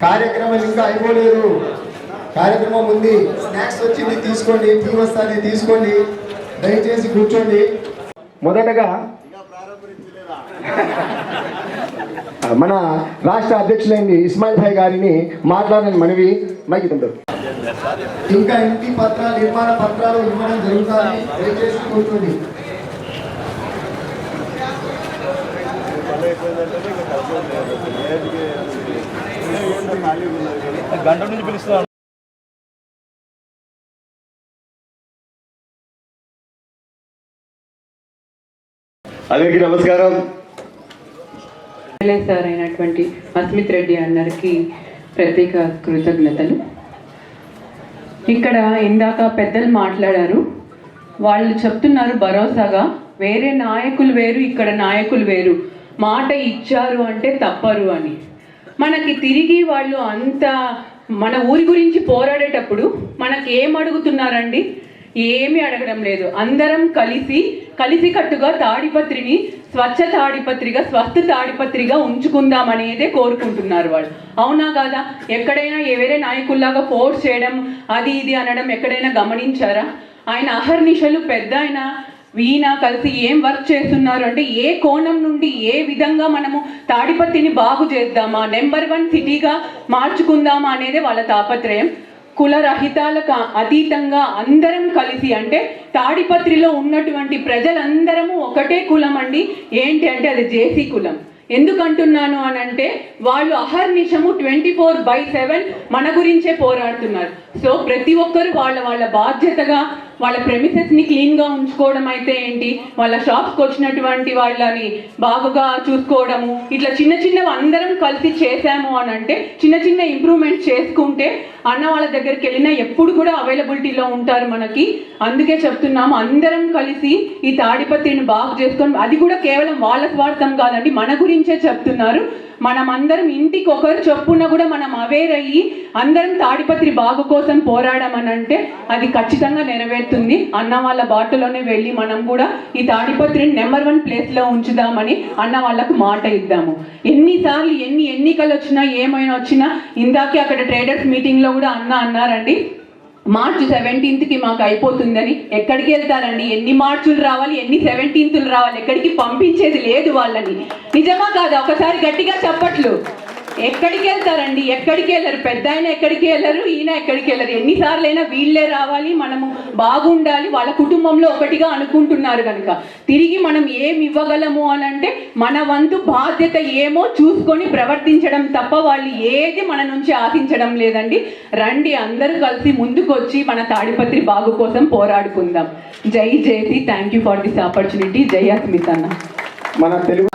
కార్యక్రమం ఇంకా అయిపోలేదు. కార్యక్రమం ఉంది. స్నాక్స్ వచ్చింది తీసుకోండి, టీ వస్తుంది తీసుకోండి, దయచేసి కూర్చోండి. మొదటగా మన రాష్ట్ర అధ్యక్షులైన ఇస్మాయిల్ భాయ్ గారిని మాట్లాడని మనవి మైకితుంటారు. ఇంకా ఇంటి పత్రాలు నిర్మాణ పత్రాలు ఇవ్వడం జరుగుతుంది. దయచేసి కూర్చోండి. గంట నుంచి పిలుస్తా. అందరికీ నమస్కారం. సార్ అయినటువంటి అస్మిత్ రెడ్డి అన్నరికి ప్రత్యేక కృతజ్ఞతలు. ఇక్కడ ఇందాక పెద్దలు మాట్లాడారు, వాళ్ళు చెప్తున్నారు భరోసాగా వేరే నాయకులు వేరు, ఇక్కడ నాయకులు వేరు, మాట ఇచ్చారు అంటే తప్పరు అని. మనకి తిరిగి వాళ్ళు అంత మన ఊరి గురించి పోరాడేటప్పుడు మనకి ఏం అడుగుతున్నారండి? ఏమీ అడగడం లేదు. అందరం కలిసికట్టుగా తాడిపత్రిని స్వచ్ఛ తాడిపత్రిగా, స్వస్థ తాడిపత్రిగా ఉంచుకుందాం అనేదే కోరుకుంటున్నారు వాళ్ళు. అవునా కాదా? ఎక్కడైనా వేరే నాయకుల్లాగా ఫోర్స్ చేయడం, అది ఇది అనడం ఎక్కడైనా గమనించారా? ఆయన అహర్నిశలు పెద్ద ఆయన ఈయన కలిసి ఏం వర్క్ చేస్తున్నారు అంటే, ఏ కోణం నుండి ఏ విధంగా మనము తాడిపత్రిని బాగు చేద్దామా, నెంబర్ 1 సిటీగా మార్చుకుందామా అనేదే వాళ్ళ తాపత్రయం. కుల రహితాలకు అతీతంగా అందరం కలిసి, అంటే తాడిపత్రిలో ఉన్నటువంటి ప్రజలందరము ఒకటే కులం అండి. ఏంటి అంటే అది జేసీ కులం. ఎందుకంటున్నాను అని అంటే, వాళ్ళు అహర్నిశము 24/7 మన గురించే పోరాడుతున్నారు. సో ప్రతి ఒక్కరు వాళ్ళ బాధ్యతగా వాళ్ళ ప్రెమిసెస్ని క్లీన్గా ఉంచుకోవడం అయితే ఏంటి, వాళ్ళ షాప్స్కి వచ్చినటువంటి వాళ్ళని బాగుగా చూసుకోవడము, ఇట్లా చిన్నవి అందరం కలిసి చేశాము అని అంటే, చిన్న ఇంప్రూవ్మెంట్ చేసుకుంటే అన్న వాళ్ళ దగ్గరికి వెళ్ళినా ఎప్పుడు కూడా అవైలబిలిటీలో ఉంటారు మనకి. అందుకే చెప్తున్నాము, అందరం కలిసి ఈ తాడిపత్రిని బాగు చేసుకొని, అది కూడా కేవలం వాళ్ళ స్వార్థం కాదండి, మన గురించే చెప్తున్నారు. మనం అందరం ఇంటికి ఒకరు చొప్పున కూడా మనం అవేర్ అయ్యి అందరం తాడిపత్రి బాగు కోసం పోరాడమనంటే అది ఖచ్చితంగా నెరవేరుతుంది. అన్న వాళ్ళ బాటలోనే వెళ్ళి మనం కూడా ఈ తాడిపత్రిని నెంబర్ 1 ప్లేస్లో ఉంచుదామని అన్న వాళ్ళకు మాట ఇద్దాము. ఎన్నిసార్లు ఎన్ని ఎన్నికలు వచ్చినా ఏమైనా వచ్చినా, ఇందాకే అక్కడ ట్రేడర్స్ మీటింగ్లో కూడా అన్నారండి, మార్చ్ 17కి మాకు అయిపోతుందని. ఎక్కడికి వెళ్తారండి? ఎన్ని మార్చులు రావాలి, ఎన్ని 17లు రావాలి? ఎక్కడికి పంపించేది లేదు వాళ్ళని. నిజమా కాదా? ఒకసారి గట్టిగా చెప్పట్లు. ఎక్కడికి వెళ్తారండి? ఎక్కడికి వెళ్ళరు. పెద్ద ఆయన ఎక్కడికి వెళ్ళరు, ఈయన ఎక్కడికి వెళ్ళరు. ఎన్నిసార్లైనా వీళ్ళే రావాలి, మనము బాగుండాలి, వాళ్ళ కుటుంబంలో ఒకటిగా అనుకుంటున్నారు కనుక తిరిగి మనం ఏమి ఇవ్వగలము అని అంటే, మన వంతు బాధ్యత ఏమో చూసుకొని ప్రవర్తించడం తప్ప వాళ్ళు ఏది మన నుంచి ఆశించడం లేదండి. రండి అందరూ కలిసి ముందుకొచ్చి మన తాడిపత్రి బాగు కోసం పోరాడుకుందాం. జై JC. Thank you for this opportunity. జై అస్మిత్ అన్న. మన తెలుగు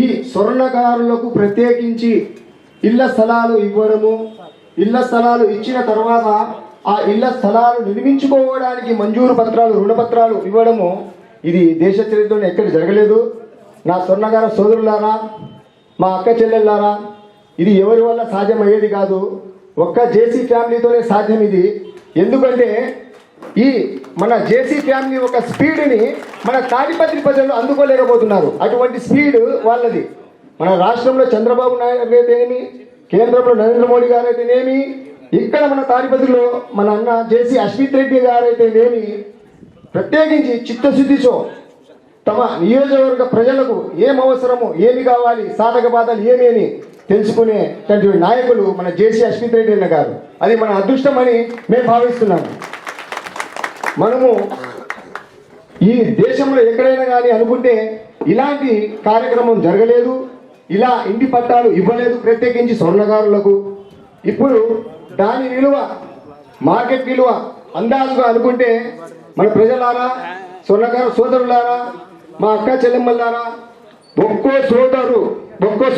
ఈ స్వర్ణకారులకు ప్రత్యేకించి ఇళ్ల స్థలాలు ఇవ్వడము, ఇళ్ల స్థలాలు ఇచ్చిన తర్వాత ఆ ఇళ్ల స్థలాలు నిర్మించుకోవడానికి మంజూరు పత్రాలు, రుణ పత్రాలు ఇవ్వడము, ఇది దేశ చరిత్రలో ఎక్కడ జరగలేదు. నా స్వర్ణకార సోదరులారా, మా అక్క చెల్లెళ్ళారా, ఇది ఎవరి వల్ల సాధ్యమయ్యేది కాదు. ఒక్క జేసీ ఫ్యామిలీతోనే సాధ్యం ఇది. ఎందుకంటే ఈ మన జేసీ ఫ్యామిలీ ఒక స్పీడ్ని మన తాడిపత్రి ప్రజలు అందుకోలేకపోతున్నారు. అటువంటి స్పీడ్ వాళ్ళది. మన రాష్ట్రంలో చంద్రబాబు నాయుడు అయితేనేమి, కేంద్రంలో నరేంద్ర మోడీ గారు అయితేనేమి, ఇక్కడ మన తాడిపత్రిలో మన అన్న జేసీ అస్మిత్ రెడ్డి గారు అయితేనేమి, ప్రత్యేకించి చిత్తశుద్ధితో తమ నియోజకవర్గ ప్రజలకు ఏం అవసరము, ఏమి కావాలి, సాధక బాధలు ఏమి అని తెలుసుకునేటటువంటి నాయకులు మన జేసీ అస్మిత్ రెడ్డి అన్న గారు. అది మన అదృష్టం అని మేము భావిస్తున్నాము. మనము ఈ దేశంలో ఎక్కడైనా కానీ అనుకుంటే ఇలాంటి కార్యక్రమం జరగలేదు, ఇలా ఇంటి పట్టాలు ఇవ్వలేదు, ప్రత్యేకించి స్వర్ణకారులకు. ఇప్పుడు దాని విలువ, మార్కెట్ విలువ అందాజుగా అనుకుంటే మన ప్రజలారా, స్వర్ణకారు సోదరులారా, మా అక్క చెల్లెమ్మలారా, ఒక్కో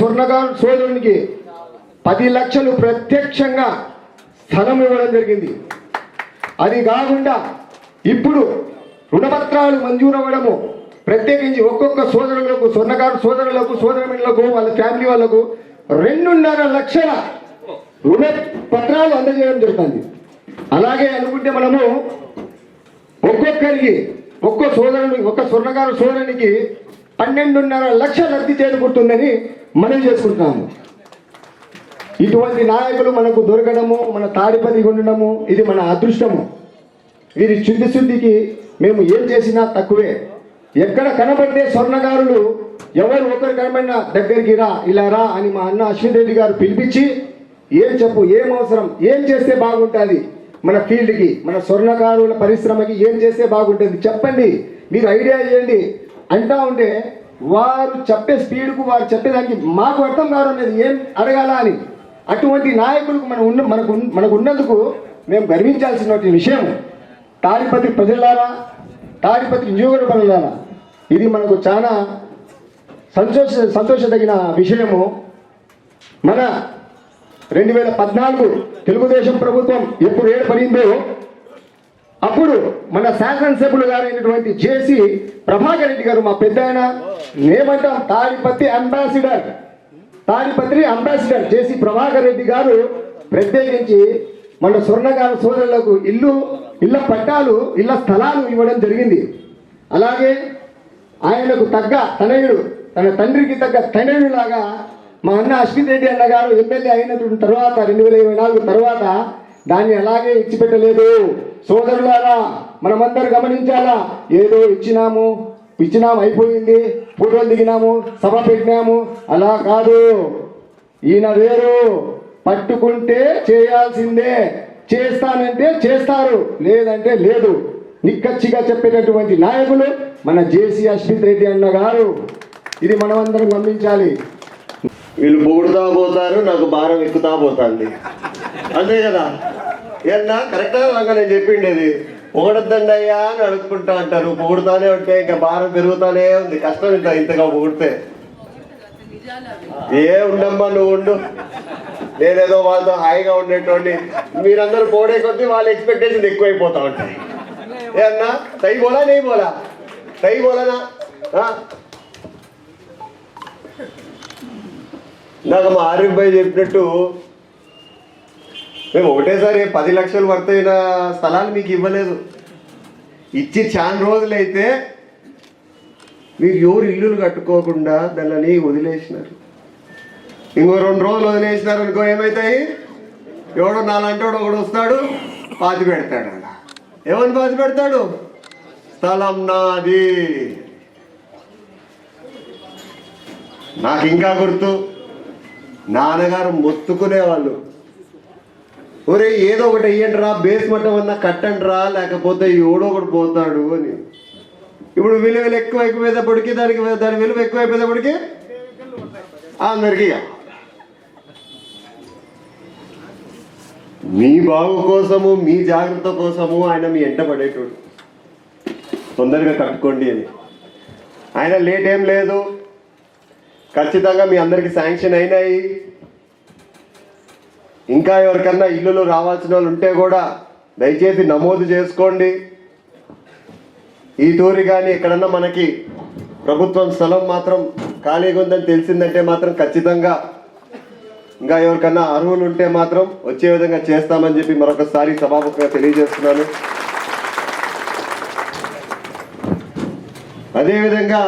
స్వర్ణకారు సోదరునికి 10 లక్షలు ప్రత్యక్షంగా స్థలం ఇవ్వడం జరిగింది. అది కాకుండా ఇప్పుడు రుణపత్రాలు మంజూరు అవ్వడము, ప్రత్యేకించి ఒక్కొక్క సోదరులకు, స్వర్ణకారు సోదరులకు, సోదరులకు, వాళ్ళ ఫ్యామిలీ వాళ్ళకు 2.5 లక్షల రుణ పత్రాలు అందజేయడం జరుగుతుంది. అలాగే అనుకుంటే మనము ఒక్కొక్కరికి ఒక్క స్వర్ణకారు సోదరునికి 12.5 లక్షల లబ్ధి చేకూరుతుందని మనం చేసుకుంటున్నాము. ఇటువంటి నాయకులు మనకు దొరకడము, మన తాడిపత్రికి ఉండడము ఇది మన అదృష్టము. వీరి శుద్ధికి మేము ఏం చేసినా తక్కువే. ఎక్కడ కనబడితే స్వర్ణకారులు ఎవరు ఒకరు కనబడినా దగ్గరికి రా, ఇలా రా అని మా అన్న అశ్విన్ రెడ్డి గారు పిలిపించి ఏం చెప్పు, ఏం అవసరం, ఏం చేస్తే బాగుంటుంది, మన ఫీల్డ్కి మన స్వర్ణకారుల పరిశ్రమకి ఏం చేస్తే బాగుంటుంది చెప్పండి, మీరు ఐడియా చేయండి అంటా ఉంటే వారు చెప్పే స్పీడ్కు వారు చెప్పేదానికి మాకు అర్థం కావడం అనేది ఏం అడగాల అని. అటువంటి నాయకులకు మనకు ఉన్నందుకు మేము గర్వించాల్సిన విషయం. తాడిపత్రి ప్రజలారా, తాడిపత్రి నియోజకవర్గాల ఇది మనకు చాలా సంతోషదగిన విషయము. మన 2014 తెలుగుదేశం ప్రభుత్వం ఎప్పుడు ఏర్పడిందో అప్పుడు మన శాసనసభ్యులు గారైనటువంటి జేసీ ప్రభాకర్ రెడ్డి గారు, మా పెద్ద ఆయన ఏమంటాం తాడిపత్రి అంబాసిడర్ జేసీ ప్రభాకర్ రెడ్డి గారు ప్రత్యేకించి మన స్వర్ణకారు సోదరులకు ఇళ్ల పట్టాలు, ఇళ్ల స్థలాలు ఇవ్వడం జరిగింది. అలాగే ఆయనకు తగ్గ తనయుడు, తన తండ్రికి తగ్గ తనయుడు లాగా మా అన్న అశ్విన్ రెడ్డి అన్న గారు ఎమ్మెల్యే అయినటువంటి తర్వాత 2024 తర్వాత దాన్ని అలాగే ఇచ్చిపెట్టలేదు. సోదరులారా, మనమందరూ గమనించాలా. ఏదో ఇచ్చినాము అయిపోయింది, ఫోటోలు దిగినాము, సభ పెట్టినాము, అలా కాదు. ఈయన వేరు, పట్టుకుంటే చేయాల్సిందే, చేస్తానంటే చేస్తారు, లేదంటే లేదు. నిక్కచ్చిగా చెప్పేటటువంటి నాయకులు మన జేసీ అశ్విన్ రెడ్డి అన్న గారు. ఇది మనమందరం గమనించాలి. వీళ్ళు పొగుడుతా పోతారు, నాకు భారం ఎక్కుతా పోతుంది, అంతే కదా. ఏమన్నా కరెక్ట్గా నాకు నేను చెప్పిండేది, పొగడద్దండి అయ్యా అని అడుక్కుంటా అంటారు. పొగుడుతానే ఉంటే ఇంకా భారం పెరుగుతానే ఉంది, కష్టం ఇంతగా పొగిడితే. ఏ ఉండమ్మా నువ్వు ఉండు, నేనేదో వాళ్ళతో హాయిగా ఉండేటోడిని. మీరందరూ పోడే కొద్దీ వాళ్ళ ఎక్స్పెక్టేషన్ ఎక్కువైపోతా ఉంటాయి. ఏమన్నా సై బోలా నీ బోలా, సై బోలానా. నాకు మా ఆరిఫ్ భాయ్ చెప్పినట్టు మేము ఒకటేసారి 10 లక్షలు వర్త్ అయిన స్థలాలు మీకు ఇవ్వలేదు. ఇచ్చి చాలా రోజులైతే మీరు ఎవరు ఇల్లులు కట్టుకోకుండా దాన్ని వదిలేసినారు. ఇంకో 2 రోజులు వదిలేసినారు అనుకో, ఏమవుతాయి, ఎవడో నాలంటోడు ఒకడు వస్తాడు, పాతి పెడతాడు. అలా ఏమని పాతి పెడతాడు, స్థలం నాది. నాకు ఇంకా గుర్తు, నాన్నగారు మొత్తుకునేవాళ్ళు, ఒరే ఏదో ఒకటి వెయ్యండి రా, బేస్ మట్టం అన్నా కట్టండి రా, లేకపోతే ఎవడో ఒకటి పోతాడు అని. ఇప్పుడు విలువలు ఎక్కువైపోయేటప్పటికి దాని విలువ ఎక్కువైపోయేటప్పటికి అందరికీ మీ బాగు కోసము, మీ జాగ్రత్త కోసము ఆయన మీ ఎంట పడేటోడు. తొందరగా కట్టుకోండి అని. ఆయన లేట్ ఏం లేదు, ఖచ్చితంగా మీ అందరికి శాంక్షన్ అయినాయి. ఇంకా ఎవరికన్నా ఇల్లులు రావాల్సిన వాళ్ళు ఉంటే కూడా దయచేసి నమోదు చేసుకోండి. ఈ తూరి కానీ ఎక్కడన్నా మనకి ప్రభుత్వం స్థలం మాత్రం ఖాళీగా ఉందని తెలిసిందంటే మాత్రం ఖచ్చితంగా ఇంకా ఎవరికన్నా అర్హులు ఉంటే మాత్రం వచ్చే విధంగా చేస్తామని చెప్పి మరొకసారి సభాముఖంగా తెలియజేస్తున్నాను. అదేవిధంగా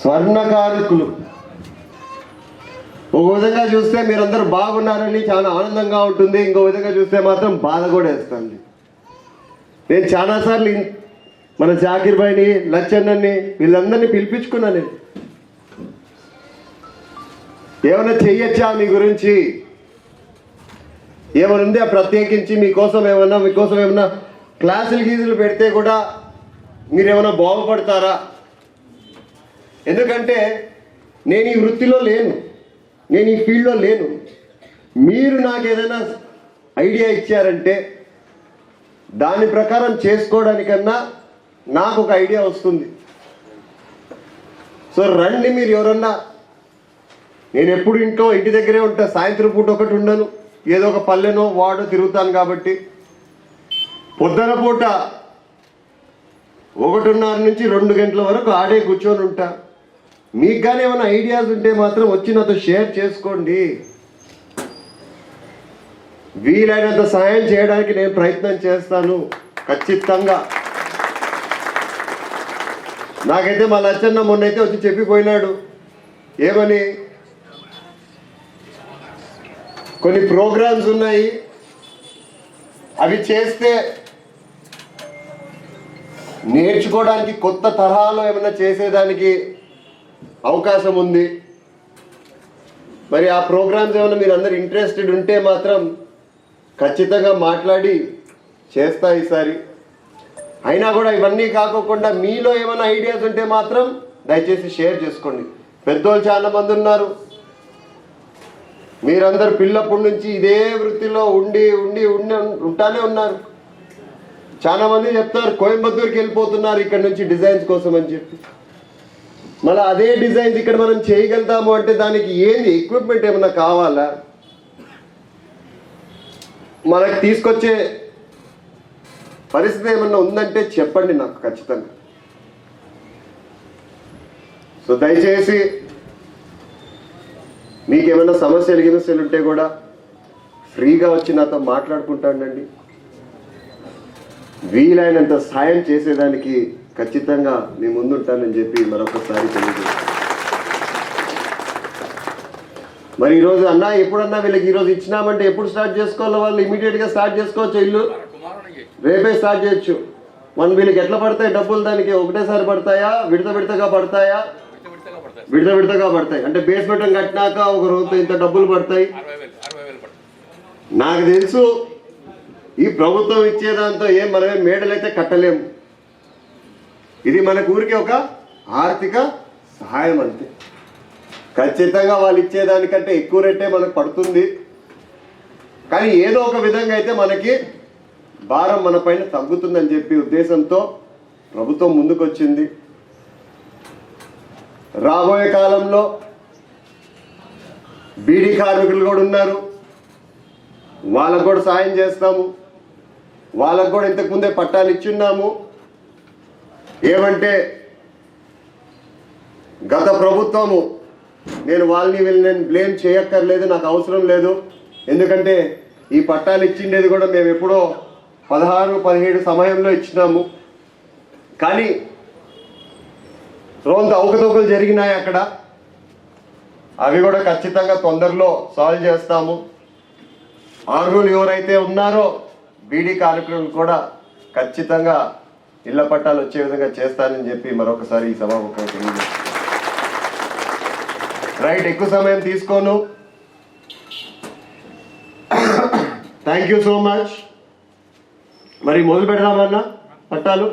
స్వర్ణకారుకులు ఒక విధంగా చూస్తే మీరందరూ బాగున్నారని చాలా ఆనందంగా ఉంటుంది, ఇంకో విధంగా చూస్తే మాత్రం బాధ కూడా వేస్తుంది. నేను చాలాసార్లు మన జాకిర్ భాయ్ని, లచ్చన్నని, వీళ్ళందరినీ పిలిపించుకున్నాను. నేను ఏమైనా చెయ్యొచ్చా మీ గురించి, ఏమైనా ఉందా ప్రత్యేకించి మీకోసం ఏమన్నా క్లాసులు గీజులు పెడితే కూడా మీరేమైనా బాగుపడతారా? ఎందుకంటే నేను ఈ వృత్తిలో లేను, నేను ఈ ఫీల్డ్లో లేను. మీరు నాకు ఏదైనా ఐడియా ఇచ్చారంటే దాని ప్రకారం చేసుకోవడానికన్నా నాకు ఒక ఐడియా వస్తుంది. సో రండి మీరు ఎవరన్నా. నేను ఎప్పుడు ఇంటి దగ్గరే ఉంటా, సాయంత్రం పూట ఒకటి ఉండను, ఏదో ఒక పల్లెనో వాడో తిరుగుతాను. కాబట్టి పొద్దున పూట 1:30 నుంచి 2 గంటల వరకు ఆడే కూర్చొని ఉంటా. మీకు కానీ ఏమైనా ఐడియాస్ ఉంటే మాత్రం వచ్చి నాతో షేర్ చేసుకోండి. వీలైనంత సాయం చేయడానికి నేను ప్రయత్నం చేస్తాను ఖచ్చితంగా. నాకైతే మా లచ్చన్న మొన్నైతే వచ్చి చెప్పిపోయినాడు, ఏమని, కొన్ని ప్రోగ్రామ్స్ ఉన్నాయి, అవి చేస్తే నేర్చుకోవడానికి కొత్త తరహాలో ఏమైనా చేసేదానికి అవకాశం ఉంది. మరి ఆ ప్రోగ్రామ్స్ ఏమైనా మీరు అందరు ఇంట్రెస్టెడ్ ఉంటే మాత్రం ఖచ్చితంగా మాట్లాడి చేస్తా ఈసారి. అయినా కూడా ఇవన్నీ కాకోకుండా మీలో ఏమైనా ఐడియాస్ ఉంటే మాత్రం దయచేసి షేర్ చేసుకోండి. పెద్దోళ్ళు చాలా మంది ఉన్నారు, మీరందరూ పిల్లప్పటి నుంచి ఇదే వృత్తిలో ఉండి ఉండి ఉండి ఉంటానే ఉన్నారు. చాలా మంది చెప్తారు కోయంబత్తూరుకి వెళ్ళిపోతున్నారు ఇక్కడ నుంచి డిజైన్స్ కోసం అని చెప్పి. మళ్ళీ అదే డిజైన్స్ ఇక్కడ మనం చేయగలుగుతాము అంటే దానికి ఏంది, ఎక్విప్మెంట్ ఏమైనా కావాలా, మనకు తీసుకొచ్చే పరిస్థితి ఏమన్నా ఉందంటే చెప్పండి నాకు ఖచ్చితంగా. సో దయచేసి మీకు ఏమైనా సమస్యలు ఉంటే కూడా ఫ్రీగా వచ్చి నాతో మాట్లాడుకుంటానండి. వీలైనంత సాయం చేసేదానికి ఖచ్చితంగా మీ ముందుంటానని చెప్పి మరొకసారి తెలియజేస్తాను. మరి ఈరోజు అన్న ఎప్పుడన్నా వీళ్ళకి ఈరోజు ఇచ్చినామంటే ఎప్పుడు స్టార్ట్ చేసుకోవాలో వాళ్ళు ఇమీడియట్గా స్టార్ట్ చేసుకోవచ్చు. ఇల్లు రేపే స్టార్ట్ చేయొచ్చు. మనం వీళ్ళకి ఎట్లా పడతాయి డబ్బులు, దానికి ఒకటేసారి పడతాయా, విడతగా పడతాయా? విడతగా పడతాయి. అంటే బేస్మెంట్ కట్టినాక ఒక రోజు ఇంత డబ్బులు పడతాయి. నాకు తెలుసు ఈ ప్రభుత్వం ఇచ్చేదాంతో మనమే మేడలు అయితే కట్టలేము. ఇది మనకు ఊరికి ఒక ఆర్థిక సహాయం అంతే. ఖచ్చితంగా వాళ్ళు ఇచ్చేదానికంటే ఎక్కువ రేటే మనకు పడుతుంది. కానీ ఏదో ఒక విధంగా అయితే మనకి భారం మన పైన తగ్గుతుందని చెప్పి ఉద్దేశంతో ప్రభుత్వం ముందుకొచ్చింది. రాబోయే కాలంలో బీడీ కార్మికులు కూడా ఉన్నారు, వాళ్ళకు కూడా సాయం చేస్తాము. వాళ్ళకు కూడా ఇంతకుముందే పట్టాలు ఇచ్చున్నాము. ఏమంటే గత ప్రభుత్వము, నేను వీళ్ళని బ్లేమ్ చేయక్కర్లేదు, నాకు అవసరం లేదు. ఎందుకంటే ఈ పట్టాలు ఇచ్చిండేది కూడా మేము ఎప్పుడో 16-17 సమయంలో ఇచ్చినాము. కానీ రోజు అవకతవకలు జరిగినాయి అక్కడ. అవి కూడా ఖచ్చితంగా తొందరలో సాల్వ్ చేస్తాము. అర్హులు ఎవరైతే ఉన్నారో బీడీ కార్మికులు కూడా ఖచ్చితంగా ఇళ్ల పట్టాలు వచ్చే విధంగా చేస్తానని చెప్పి మరొకసారి ఈ సభాముఖంగా తెలియజేస్తాను. రైట్, ఎక్కువ సమయం తీసుకోను. Thank you so much. మరి మొదలు పెడదామన్నా పట్టాలు.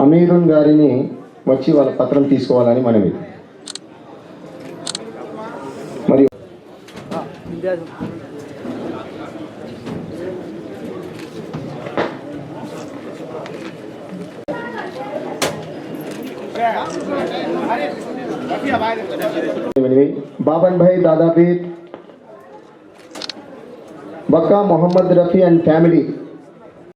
అమీరున్ గారిని వచ్చి వాళ్ళ పత్రం తీసుకోవాలని మనవి. మరియు बाबन भाई दादापीर, बक्का मोहम्मद रफी and family